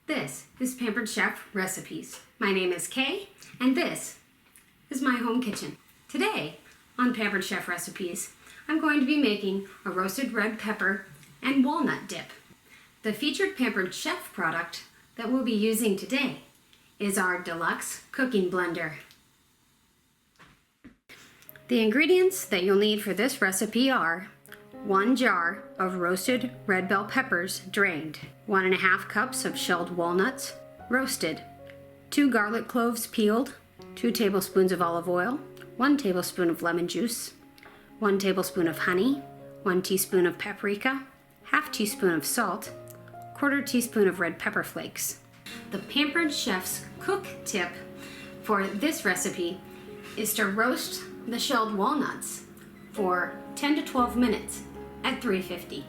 This is Pampered Chef Recipes. My name is Kay, and this is my home kitchen. Today, on Pampered Chef Recipes, I'm going to be making a roasted red pepper and walnut dip. The featured Pampered Chef product that we'll be using today is our deluxe cooking blender. The ingredients that you'll need for this recipe are 1 jar of roasted red bell peppers drained, 1½ cups of shelled walnuts roasted, 2 garlic cloves peeled, 2 tablespoons of olive oil, 1 tablespoon of lemon juice, 1 tablespoon of honey, 1 teaspoon of paprika, ½ teaspoon of salt, 1/4 teaspoon of red pepper flakes. The Pampered Chef's cook tip for this recipe is to roast the shelled walnuts for 10 to 12 minutes at 350.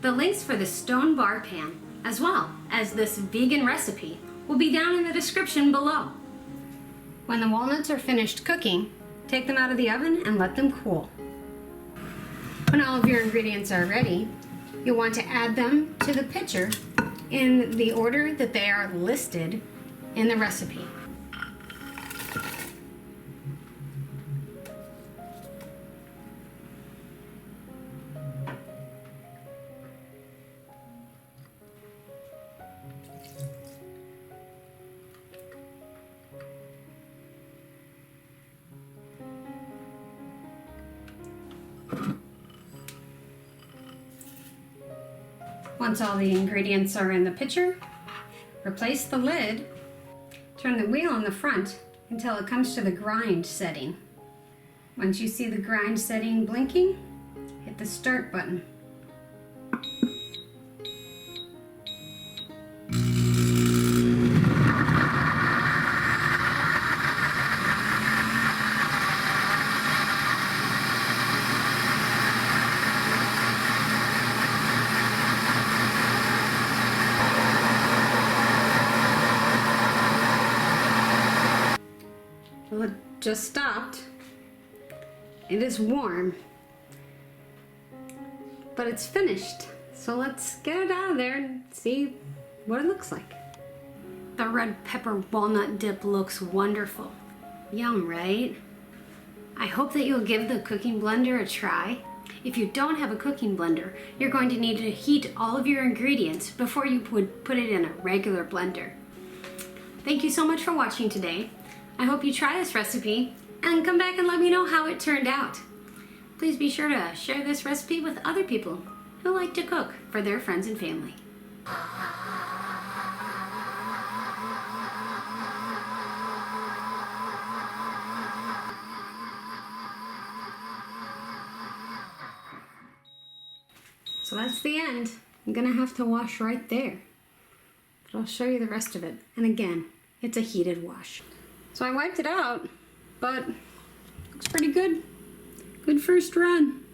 The links for the stone bar pan, as well as this vegan recipe, will be down in the description below. When the walnuts are finished cooking, take them out of the oven and let them cool. When all of your ingredients are ready, you'll want to add them to the pitcher in the order that they are listed in the recipe. Once all the ingredients are in the pitcher, replace the lid, turn the wheel on the front until it comes to the grind setting. Once you see the grind setting blinking, hit the start button. Well, it just stopped. It is warm, but it's finished. So let's get it out of there and see what it looks like. The red pepper walnut dip looks wonderful. Yum, right? I hope that you'll give the cooking blender a try. If you don't have a cooking blender, you're going to need to heat all of your ingredients before you would put it in a regular blender. Thank you so much for watching today. I hope you try this recipe and come back and let me know how it turned out. Please be sure to share this recipe with other people who like to cook for their friends and family. So that's the end. I'm gonna have to wash right there, but I'll show you the rest of it. And again, it's a heated wash. So I wiped it out, but looks pretty good. Good first run.